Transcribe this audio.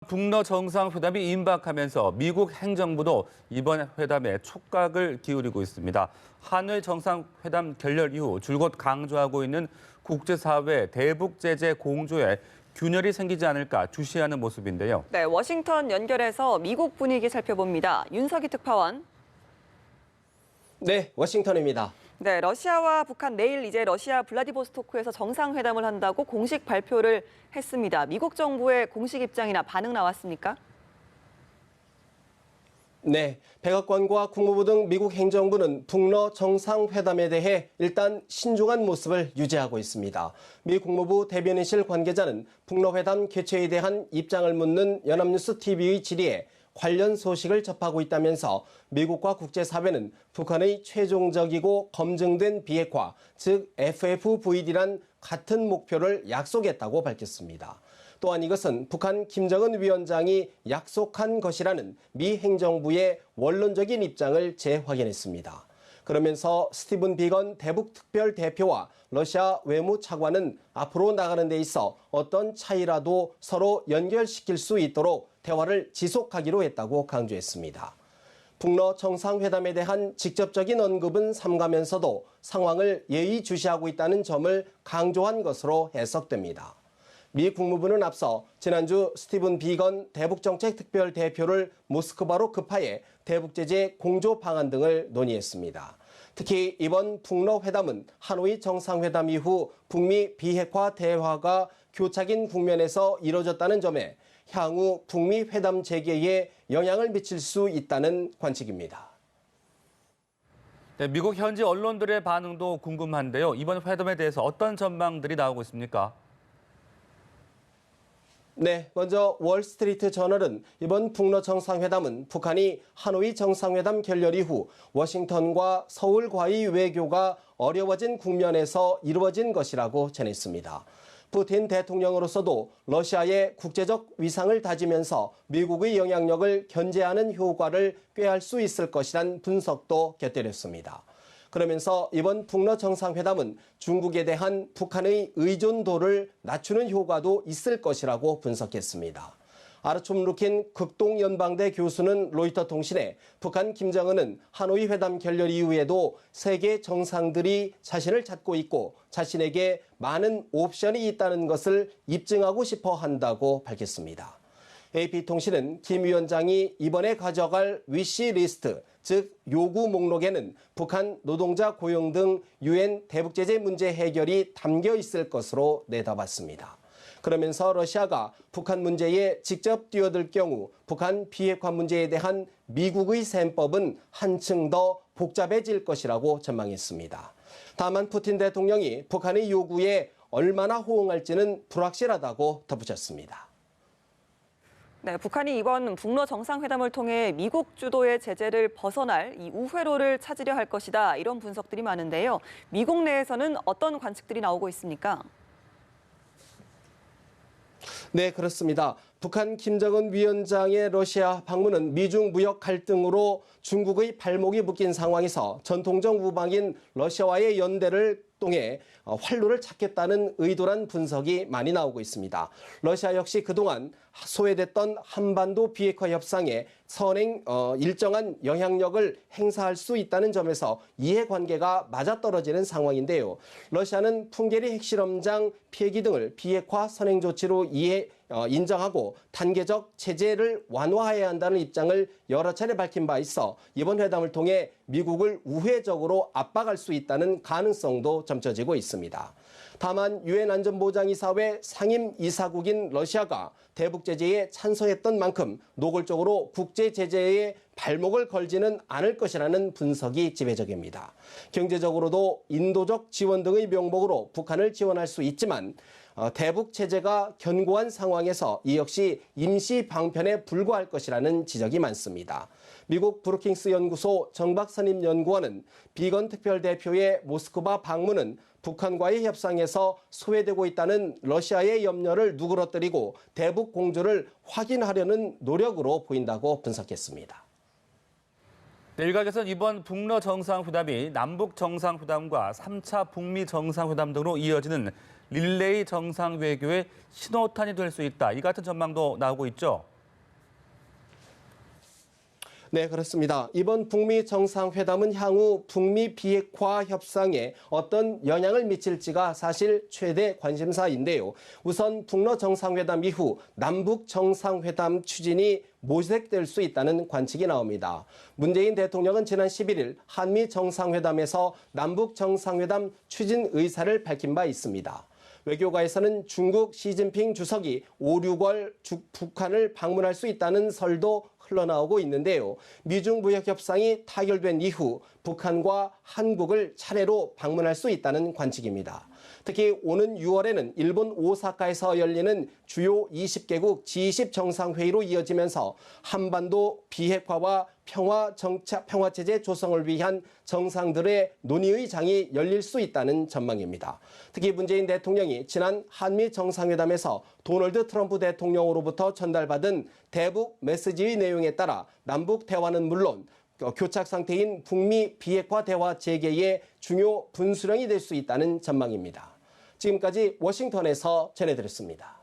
북러 정상회담이 임박하면서 미국 행정부도 이번 회담에 촉각을 기울이고 있습니다. 한일 정상회담 결렬 이후 줄곧 강조하고 있는 국제사회 대북 제재 공조에 균열이 생기지 않을까 주시하는 모습인데요. 네, 워싱턴 연결해서 미국 분위기 살펴봅니다. 윤석희 특파원. 네, 워싱턴입니다. 네, 러시아와 북한 내일 이제 러시아 블라디보스토크에서 정상회담을 한다고 공식 발표를 했습니다. 미국 정부의 공식 입장이나 반응 나왔습니까? 네, 백악관과 국무부 등 미국 행정부는 북러 정상회담에 대해 일단 신중한 모습을 유지하고 있습니다. 미 국무부 대변인실 관계자는 북러 회담 개최에 대한 입장을 묻는 연합뉴스 TV의 질의에 관련 소식을 접하고 있다면서 미국과 국제사회는 북한의 최종적이고 검증된 비핵화, 즉 FFVD란 같은 목표를 약속했다고 밝혔습니다. 또한 이것은 북한 김정은 위원장이 약속한 것이라는 미 행정부의 원론적인 입장을 재확인했습니다. 그러면서 스티븐 비건 대북특별대표와 러시아 외무차관은 앞으로 나가는 데 있어 어떤 차이라도 서로 연결시킬 수 있도록 대화를 지속하기로 했다고 강조했습니다. 북러 정상회담에 대한 직접적인 언급은 삼가면서도 상황을 예의주시하고 있다는 점을 강조한 것으로 해석됩니다. 미 국무부는 앞서 지난주 스티븐 비건 대북정책특별대표를 모스크바로 급파해 대북제재 공조 방안 등을 논의했습니다. 특히 이번 북러 회담은 하노이 정상회담 이후 북미 비핵화 대화가 교착인 국면에서 이뤄졌다는 점에 향후 북미 회담 재개에 영향을 미칠 수 있다는 관측입니다. 네, 미국 현지 언론들의 반응도 궁금한데요. 이번 회담에 대해서 어떤 전망들이 나오고 있습니까? 네, 먼저 월스트리트 저널은 이번 북러 정상회담은 북한이 하노이 정상회담 결렬 이후 워싱턴과 서울과의 외교가 어려워진 국면에서 이루어진 것이라고 전했습니다. 푸틴 대통령으로서도 러시아의 국제적 위상을 다지면서 미국의 영향력을 견제하는 효과를 꾀할 수 있을 것이란 분석도 곁들였습니다. 그러면서 이번 북러 정상회담은 중국에 대한 북한의 의존도를 낮추는 효과도 있을 것이라고 분석했습니다. 아르촘 루킨 극동연방대 교수는 로이터 통신에 북한 김정은은 하노이 회담 결렬 이후에도 세계 정상들이 자신을 찾고 있고 자신에게 많은 옵션이 있다는 것을 입증하고 싶어 한다고 밝혔습니다. AP통신은 김 위원장이 이번에 가져갈 위시리스트, 즉 요구 목록에는 북한 노동자 고용 등 유엔 대북제재 문제 해결이 담겨 있을 것으로 내다봤습니다. 그러면서 러시아가 북한 문제에 직접 뛰어들 경우 북한 비핵화 문제에 대한 미국의 셈법은 한층 더 복잡해질 것이라고 전망했습니다. 다만 푸틴 대통령이 북한의 요구에 얼마나 호응할지는 불확실하다고 덧붙였습니다. 네, 북한이 이번 북러 정상회담을 통해 미국 주도의 제재를 벗어날 이 우회로를 찾으려 할 것이다. 이런 분석들이 많은데요. 미국 내에서는 어떤 관측들이 나오고 있습니까? 네, 그렇습니다. 북한 김정은 위원장의 러시아 방문은 미중 무역 갈등으로 중국의 발목이 묶인 상황에서 전통적 우방인 러시아와의 연대를 통해 활로를 찾겠다는 의도란 분석이 많이 나오고 있습니다. 러시아 역시 그동안 소외됐던 한반도 비핵화 협상에 선행 일정한 영향력을 행사할 수 있다는 점에서 이해관계가 맞아떨어지는 상황인데요. 러시아는 풍계리 핵실험장 폐기 등을 비핵화 선행 조치로 인정하고 단계적 체제를 완화해야 한다는 입장을 여러 차례 밝힌 바 있어 이번 회담을 통해 미국을 우회적으로 압박할 수 있다는 가능성도 점쳐지고 있습니다. 다만 유엔 안전보장이사회 상임 이사국인 러시아가 대북 제재에 찬성했던 만큼 노골적으로 국제 제재에 발목을 걸지는 않을 것이라는 분석이 지배적입니다. 경제적으로도 인도적 지원 등의 명목으로 북한을 지원할 수 있지만 대북 체제가 견고한 상황에서 이 역시 임시 방편에 불과할 것이라는 지적이 많습니다. 미국 브루킹스 연구소 정박선임 연구원은 비건 특별대표의 모스크바 방문은 북한과의 협상에서 소외되고 있다는 러시아의 염려를 누그러뜨리고 대북 공조를 확인하려는 노력으로 보인다고 분석했습니다. 일각에서는 이번 북러 정상회담이 남북 정상회담과 3차 북미 정상회담 등으로 이어지는 릴레이 정상외교의 신호탄이 될 수 있다. 이 같은 전망도 나오고 있죠. 네, 그렇습니다. 이번 북미 정상회담은 향후 북미 비핵화 협상에 어떤 영향을 미칠지가 사실 최대 관심사인데요. 우선 북러 정상회담 이후 남북 정상회담 추진이 모색될 수 있다는 관측이 나옵니다. 문재인 대통령은 지난 11일 한미 정상회담에서 남북 정상회담 추진 의사를 밝힌 바 있습니다. 외교가에서는 중국 시진핑 주석이 5, 6월 북한을 방문할 수 있다는 설도 흘러나오고 있는데요. 미중 무역 협상이 타결된 이후 북한과 한국을 차례로 방문할 수 있다는 관측입니다. 특히 오는 6월에는 일본 오사카에서 열리는 주요 20개국 G20 정상회의로 이어지면서 한반도 비핵화와 평화체제 조성을 위한 정상들의 논의의 장이 열릴 수 있다는 전망입니다. 특히 문재인 대통령이 지난 한미 정상회담에서 도널드 트럼프 대통령으로부터 전달받은 대북 메시지의 내용에 따라 남북 대화는 물론 교착 상태인 북미 비핵화 대화 재개의 중요 분수령이 될 수 있다는 전망입니다. 지금까지 워싱턴에서 전해드렸습니다.